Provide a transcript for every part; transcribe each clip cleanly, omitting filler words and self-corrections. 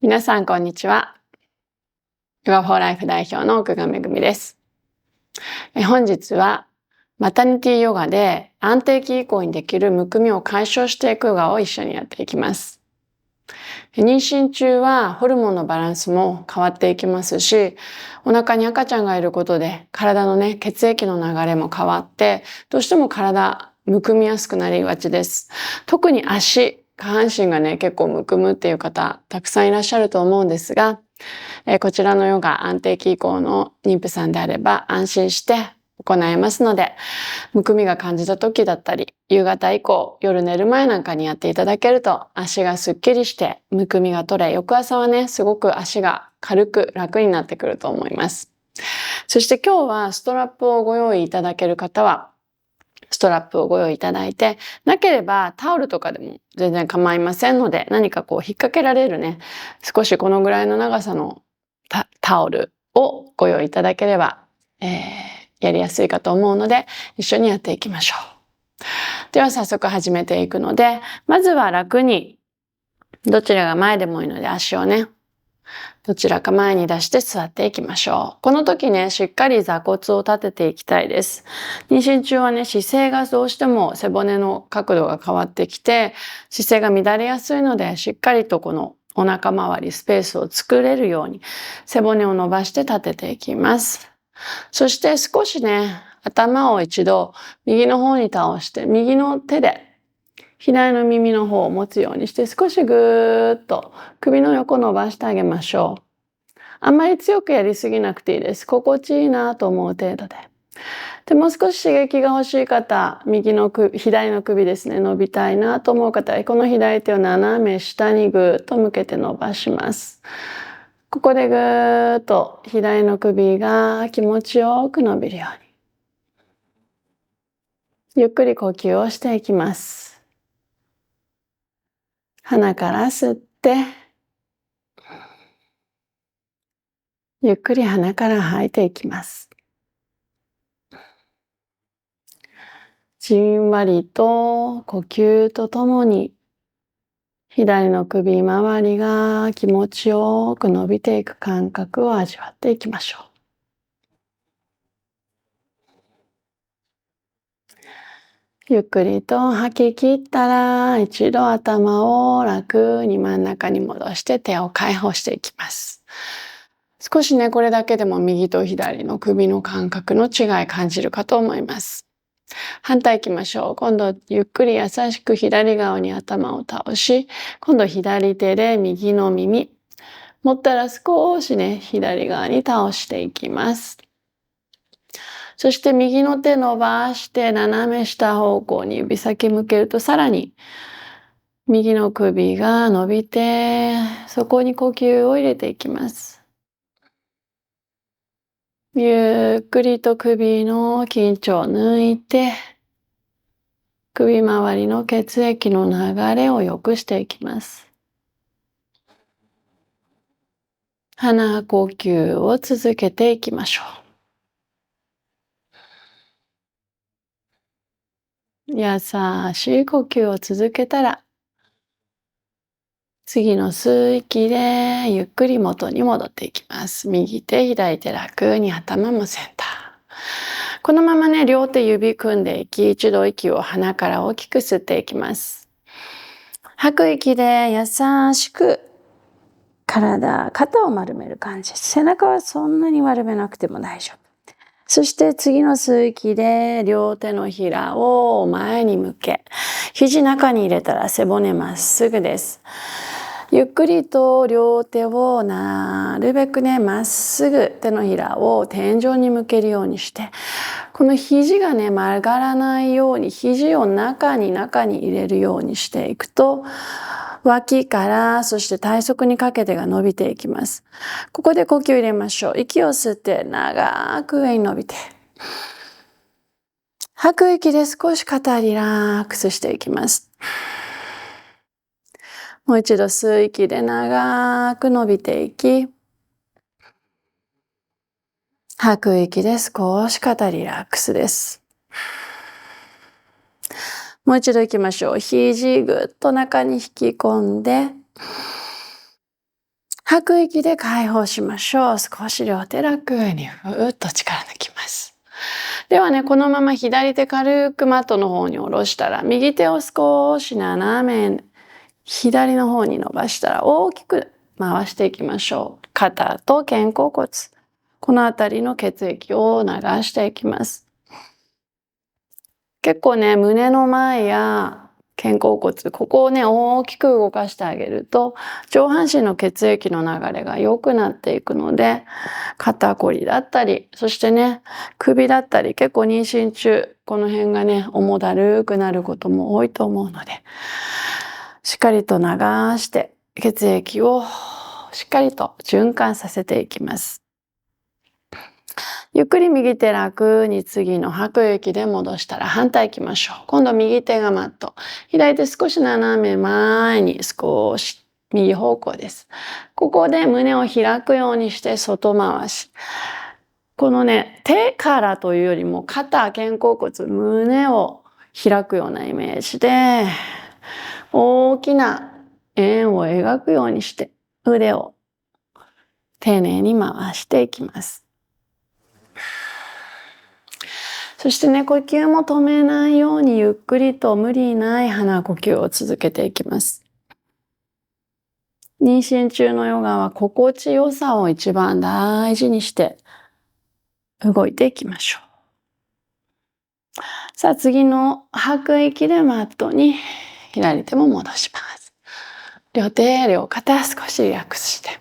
皆さんこんにちは。ヨガフォーライフ代表の奥賀めぐみです。本日はマタニティヨガで安定期以降にできるむくみを解消していくヨガを一緒にやっていきます。妊娠中はホルモンのバランスも変わっていきますし、お腹に赤ちゃんがいることで体の血液の流れも変わって、どうしても体むくみやすくなりがちです。特に足、下半身が結構むくむっていう方たくさんいらっしゃると思うんですが、こちらのヨガ安定期以降の妊婦さんであれば安心して行えますので、むくみが感じた時だったり、夕方以降、夜寝る前なんかにやっていただけると足がすっきりしてむくみが取れ、翌朝はすごく足が軽く楽になってくると思います。そして今日はストラップをご用意いただける方は、ストラップをご用意いただいて、なければタオルとかでも全然構いませんので、何か引っ掛けられる少しこのぐらいの長さのタオルをご用意いただければ、やりやすいかと思うので、一緒にやっていきましょう。では早速始めていくので、まずは楽に、どちらが前でもいいので足をどちらか前に出して座っていきましょう。この時しっかり座骨を立てていきたいです。妊娠中は姿勢がどうしても背骨の角度が変わってきて、姿勢が乱れやすいので、しっかりとこのお腹周りスペースを作れるように背骨を伸ばして立てていきます。そして少し頭を一度右の方に倒して、右の手で左の耳の方を持つようにして、少しぐーっと首の横伸ばしてあげましょう。あんまり強くやりすぎなくていいです。心地いいなと思う程度で。で、もう少し刺激が欲しい方、左の首ですね、伸びたいなと思う方は、この左手を斜め下にぐーっと向けて伸ばします。ここでぐーっと左の首が気持ちよく伸びるように。ゆっくり呼吸をしていきます。鼻から吸って、ゆっくり鼻から吐いていきます。じんわりと呼吸とともに左の首周りが気持ちよく伸びていく感覚を味わっていきましょう。ゆっくりと吐き切ったら、一度頭を楽に真ん中に戻して手を解放していきます。少しこれだけでも右と左の首の感覚の違い感じるかと思います。反対行きましょう。今度ゆっくり優しく左側に頭を倒し、今度左手で右の耳、持ったら少し左側に倒していきます。そして右の手伸ばして斜め下方向に指先向けると、さらに右の首が伸びて、そこに呼吸を入れていきます。ゆっくりと首の緊張を抜いて、首周りの血液の流れを良くしていきます。鼻呼吸を続けていきましょう。優しい呼吸を続けたら、次の吸う息でゆっくり元に戻っていきます。右手、左手楽に頭もセンター。このまま両手指組んでいき、一度息を鼻から大きく吸っていきます。吐く息で優しく肩を丸める感じです。背中はそんなに丸めなくても大丈夫。そして次の吸う息で両手のひらを前に向け、肘中に入れたら背骨まっすぐです。ゆっくりと両手をなるべくまっすぐ手のひらを天井に向けるようにして、この肘が曲がらないように肘を中に入れるようにしていくと、脇からそして体側にかけてが伸びていきます。ここで呼吸入れましょう。息を吸って長く上に伸びて、吐く息で少し肩リラックスしていきます。もう一度吸う息で長く伸びていき、吐く息で少し肩リラックスです。もう一度行きましょう。肘ぐっと中に引き込んで、吐く息で解放しましょう。少し両手楽にふーっと力抜きます。ではね、このまま左手軽くマットの方に下ろしたら、右手を少し斜め左の方に伸ばしたら大きく回していきましょう。肩と肩甲骨。このあたりの血液を流していきます。結構ね、胸の前や肩甲骨、ここをね、大きく動かしてあげると、上半身の血液の流れが良くなっていくので、肩こりだったり、そしてね、首だったり、結構妊娠中、この辺がね、重だるくなることも多いと思うので、しっかりと流して、血液をしっかりと循環させていきます。ゆっくり右手楽に次の吐く息で戻したら反対行きましょう。今度右手がマット。左手少し斜め前に少し右方向です。ここで胸を開くようにして外回し。このね、手からというよりも肩、肩甲骨、胸を開くようなイメージで大きな円を描くようにして腕を丁寧に回していきます。そしてね、呼吸も止めないようにゆっくりと無理ない鼻呼吸を続けていきます。妊娠中のヨガは心地よさを一番大事にして動いていきましょう。さあ次の吐く息でマットに左手も戻します。両手、両肩少しリラックスして。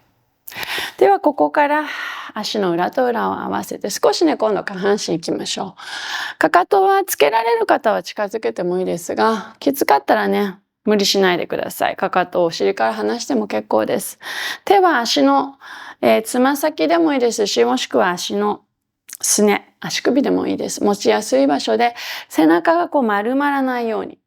ではここから足の裏と裏を合わせて少しね今度下半身いきましょう。かかとはつけられる方は近づけてもいいですが、きつかったらね無理しないでください。かかとをお尻から離しても結構です。手は足の、つま先でもいいですし、もしくは足のすね、足首でもいいです。持ちやすい場所で背中がこう丸まらないように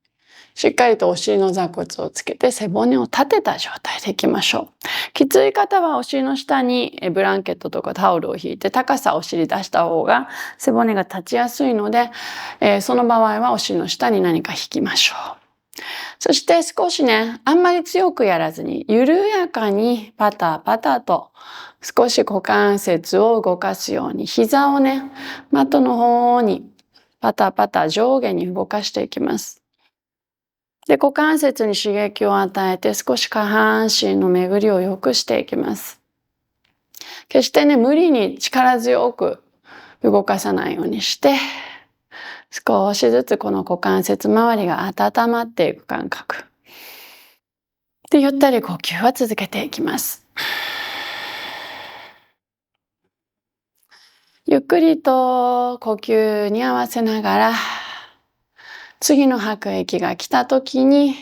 しっかりとお尻の座骨をつけて背骨を立てた状態でいきましょう。きつい方はお尻の下にブランケットとかタオルを引いて高さお尻出した方が背骨が立ちやすいので、その場合はお尻の下に何か引きましょう。そして少しね、あんまり強くやらずに緩やかにパタパタと少し股関節を動かすように膝をね、マットの方にパタパタ上下に動かしていきます。で、股関節に刺激を与えて少し下半身の巡りを良くしていきます。決してね、無理に力強く動かさないようにして、少しずつこの股関節周りが温まっていく感覚。で、ゆったり呼吸は続けていきます。ゆっくりと呼吸に合わせながら、次の吐く息が来た時に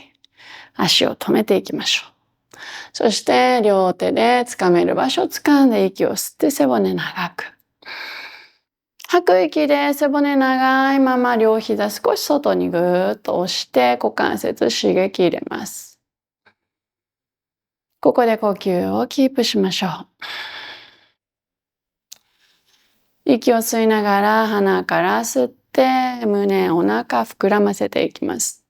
足を止めていきましょう。そして両手で掴める場所を掴んで息を吸って背骨長く。吐く息で背骨長いまま両膝少し外にぐーっと押して股関節刺激入れます。ここで呼吸をキープしましょう。息を吸いながら鼻から吸って胸、お腹膨らませていきます。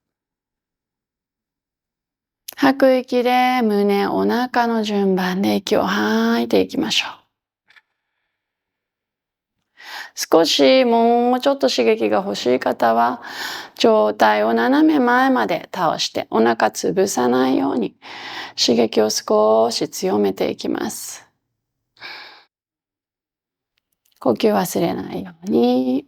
吐く息で胸、お腹の順番で息を吐いていきましょう。少しもうちょっと刺激が欲しい方は上体を斜め前まで倒してお腹潰さないように刺激を少し強めていきます。呼吸忘れないように。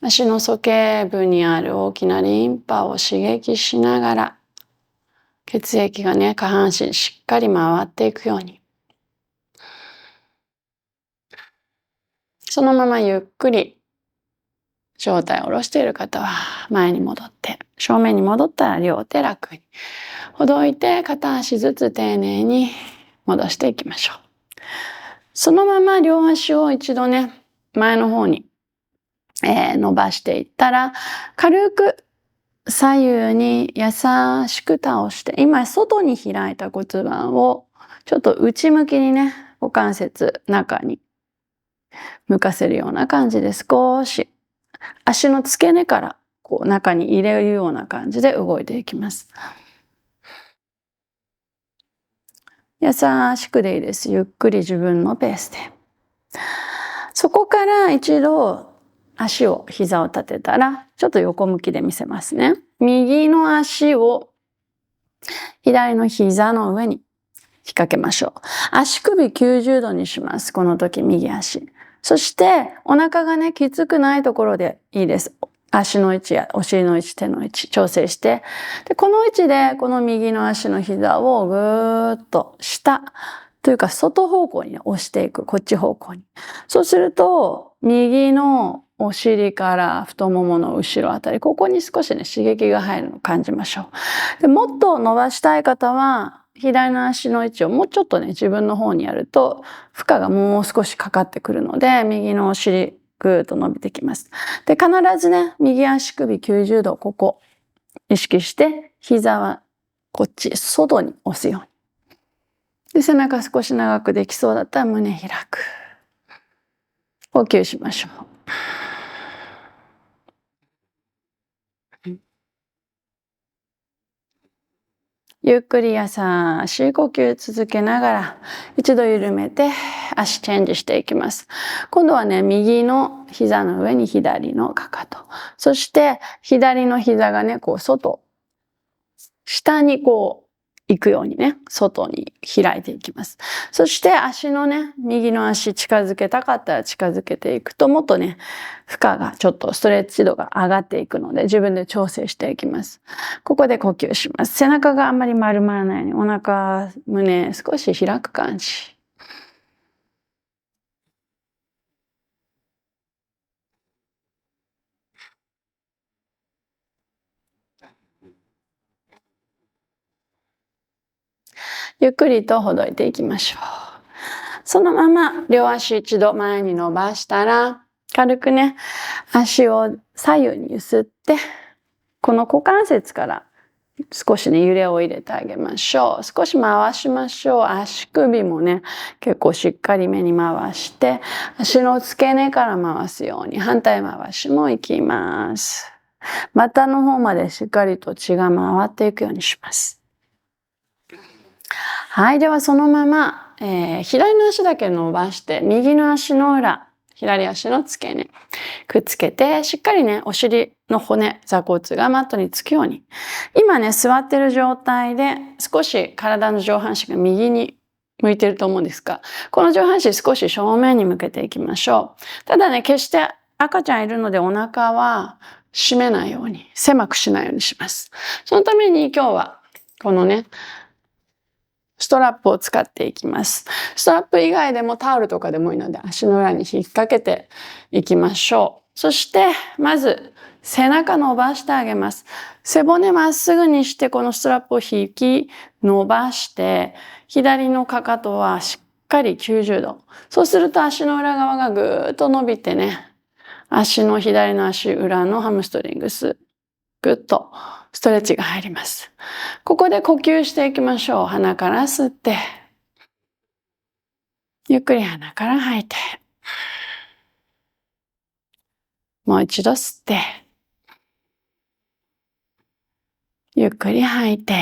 足の鼠径部にある大きなリンパを刺激しながら血液がね、下半身しっかり回っていくように。そのままゆっくり上体を下ろしている方は前に戻って、正面に戻ったら両手楽にほどいて片足ずつ丁寧に戻していきましょう。そのまま両足を一度ね、前の方に、伸ばしていったら軽く左右に優しく倒して、今外に開いた骨盤をちょっと内向きにね、股関節中に向かせるような感じで少し足の付け根からこう中に入れるような感じで動いていきます。優しくでいいです。ゆっくり自分のペースで。そこから一度膝を立てたら、ちょっと横向きで見せますね。右の足を左の膝の上に引っ掛けましょう。足首90度にします。この時、右足。そして、お腹がね、きつくないところでいいです。足の位置やお尻の位置、手の位置、調整して。で、この位置で、この右の足の膝をぐーっと下、というか外方向に押していく。こっち方向に。そうすると、右のお尻から太ももの後ろあたり、ここに少しね、刺激が入るのを感じましょう。で、もっと伸ばしたい方は、左の足の位置をもうちょっとね、自分の方にやると、負荷がもう少しかかってくるので、右のお尻、ぐーっと伸びてきます。で、必ずね、右足首90度、ここ、意識して、膝はこっち、外に押すように。で、背中少し長くできそうだったら胸開く。呼吸しましょう。ゆっくり優しい呼吸続けながら、一度緩めて足チェンジしていきます。今度はね、右の膝の上に左のかかと。そして、左の膝がね、こう下にこう、行くようにね、外に開いていきます。そして足のね、右の足近づけたかったら近づけていくと、もっとね、負荷がちょっとストレッチ度が上がっていくので、自分で調整していきます。ここで呼吸します。背中があんまり丸まらないように、お腹、胸少し開く感じ。ゆっくりとほどいていきましょう。そのまま両足一度前に伸ばしたら、軽くね、足を左右に揺すって、この股関節から少しね、揺れを入れてあげましょう。少し回しましょう。足首もね、結構しっかりめに回して、足の付け根から回すように反対回しもいきます。股の方までしっかりと血が回っていくようにします。はい。ではそのまま、左の足だけ伸ばして、右の足の裏、左足の付け根、くっつけて、しっかりね、お尻の骨、座骨がマットにつくように。今ね、座ってる状態で、少し体の上半身が右に向いてると思うんですが、この上半身少し正面に向けていきましょう。ただね、決して赤ちゃんいるのでお腹は締めないように、狭くしないようにします。そのために今日は、このね、ストラップを使っていきます。ストラップ以外でもタオルとかでもいいので足の裏に引っ掛けていきましょう。そして、まず背中伸ばしてあげます。背骨まっすぐにしてこのストラップを引き伸ばして、左のかかとはしっかり90度。そうすると足の裏側がぐーっと伸びてね、左の足裏のハムストリングス、ぐっとストレッチが入ります。ここで呼吸していきましょう。鼻から吸って、ゆっくり鼻から吐いて、もう一度吸って、ゆっくり吐いて、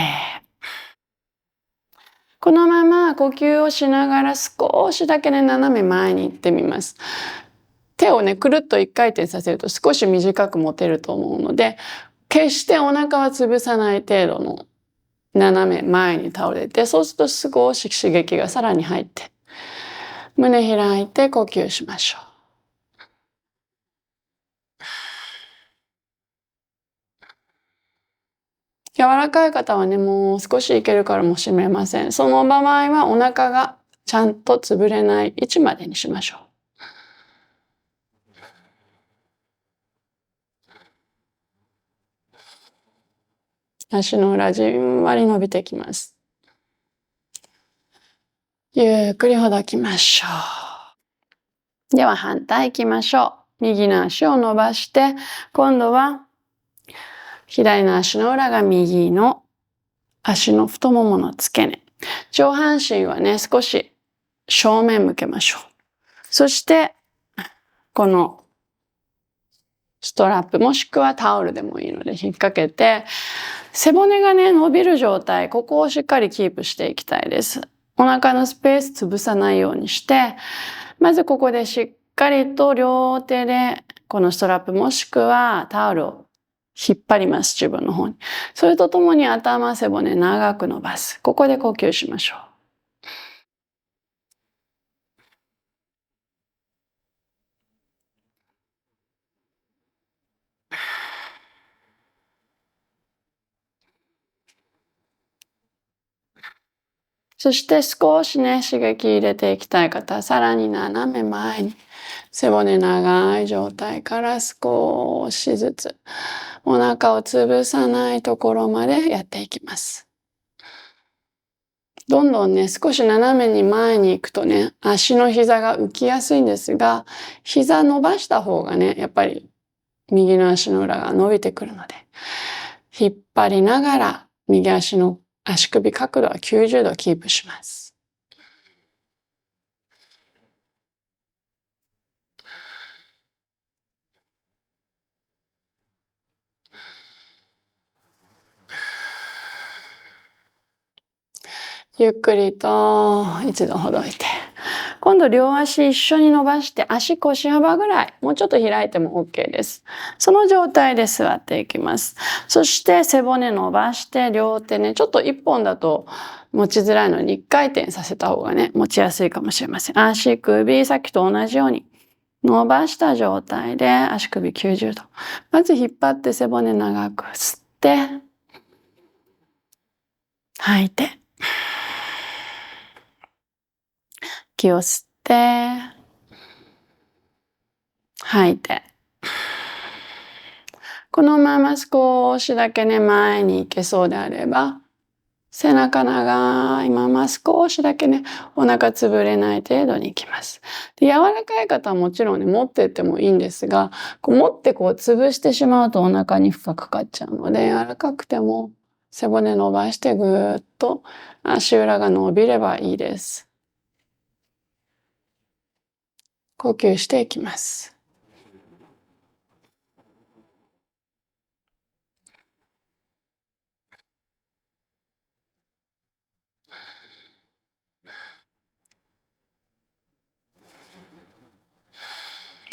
このまま呼吸をしながら少しだけね、斜め前に行ってみます。手をね、くるっと一回転させると少し短く持てると思うので、決してお腹は潰さない程度の斜め前に倒れて、そうすると少し刺激がさらに入って、胸開いて呼吸しましょう。柔らかい方はね、もう少しいけるからもしれません。その場合はお腹がちゃんと潰れない位置までにしましょう。足の裏じんわり伸びてきます。ゆっくりほどきましょう。では反対行きましょう。右の足を伸ばして、今度は左の足の裏が右の足の太ももの付け根。上半身はね、少し正面向けましょう。そして、このストラップもしくはタオルでもいいので引っ掛けて、背骨がね、伸びる状態、ここをしっかりキープしていきたいです。お腹のスペース潰さないようにして、まずここでしっかりと両手でこのストラップもしくはタオルを引っ張ります、自分の方に。それとともに頭背骨長く伸ばす。ここで呼吸しましょう。そして少しね、刺激入れていきたい方はさらに斜め前に背骨長い状態から少しずつお腹を潰さないところまでやっていきます。どんどんね、少し斜めに前に行くとね、足の膝が浮きやすいんですが、膝伸ばした方がね、やっぱり右の足の裏が伸びてくるので、引っ張りながら右足の足首角度は90度キープします。ゆっくりと一度ほどいて。今度両足一緒に伸ばして足腰幅ぐらい、もうちょっと開いても OK です。その状態で座っていきます。そして背骨伸ばして両手ね、ちょっと一本だと持ちづらいのに一回転させた方がね、持ちやすいかもしれません。足首、さっきと同じように伸ばした状態で足首90度。まず引っ張って背骨長く吸って、吐いて。息を吸って、吐いて。このまま少しだけね、前に行けそうであれば、背中長いまま少しだけね、お腹潰れない程度に行きます。で、柔らかい方はもちろんね、持ってってもいいんですが、持って潰してしまうとお腹に負荷かかっちゃうので、柔らかくても背骨伸ばしてぐーっと足裏が伸びればいいです。呼吸していきます。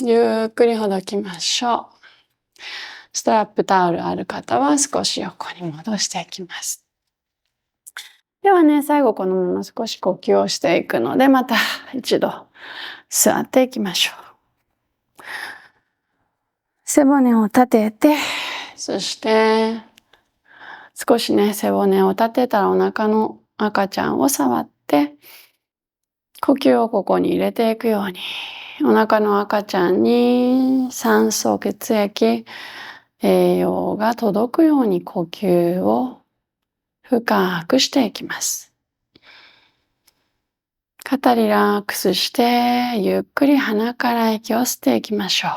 ゆっくりほどきましょう。ストラップタオルある方は少し横に戻していきます。ではね、最後このまま少し呼吸をしていくので、また一度座っていきましょう。背骨を立てて、そして少しね、背骨を立てたらお腹の赤ちゃんを触って、呼吸をここに入れていくように、お腹の赤ちゃんに酸素、血液、栄養が届くように呼吸を深くしていきます。肩リラックスして、ゆっくり鼻から息を吸っていきましょう。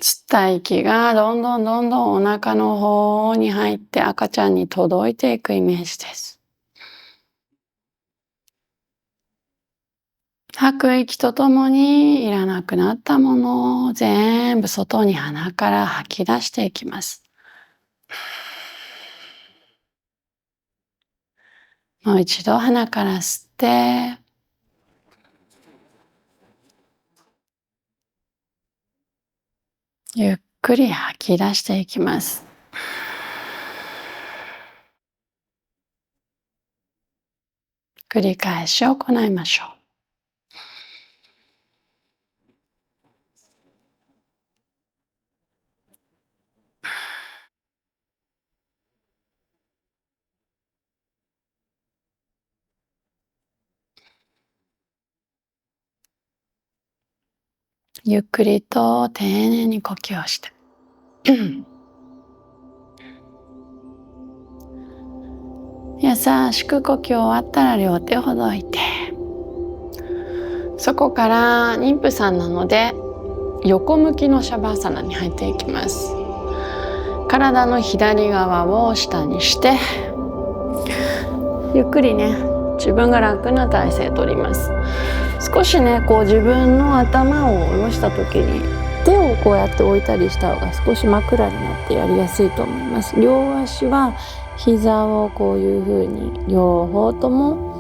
吸った息がどんどんお腹の方に入って赤ちゃんに届いていくイメージです。吐く息とともにいらなくなったものを全部外に鼻から吐き出していきます。もう一度鼻から吸って、ゆっくり吐き出していきます。繰り返し行いましょう。ゆっくりと丁寧に呼吸をして。優しく呼吸終わったら両手をほどいて、そこから妊婦さんなので横向きのシャバーサナに入っていきます。体の左側を下にして、ゆっくりね、自分が楽な体勢をとります。少しね、自分の頭を下ろした時に手をこうやって置いたりした方が少し枕になってやりやすいと思います。両足は膝をこういう風に両方とも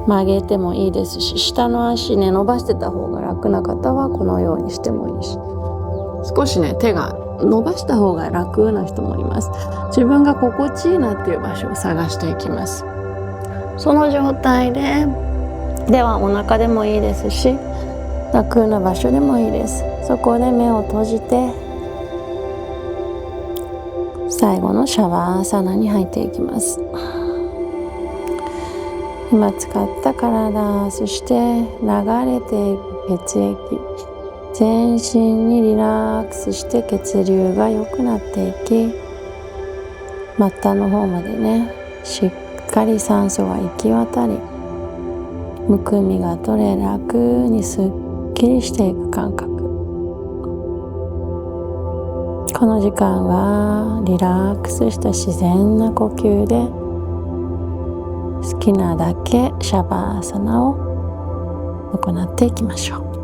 曲げてもいいですし、下の足ね伸ばしてた方が楽な方はこのようにしてもいいし、少しね手が伸ばした方が楽な人もいます。自分が心地いいなっていう場所を探していきます。その状態ではお腹でもいいですし、楽な場所でもいいです。そこで目を閉じて最後のシャワーサナに入っていきます。今使った体、そして流れていく血液、全身にリラックスして血流が良くなっていき、末端の方までねしっかり酸素が行き渡り、むくみが取れ、楽にすっきりしていく感覚。この時間はリラックスした自然な呼吸で好きなだけシャバーサナを行っていきましょう。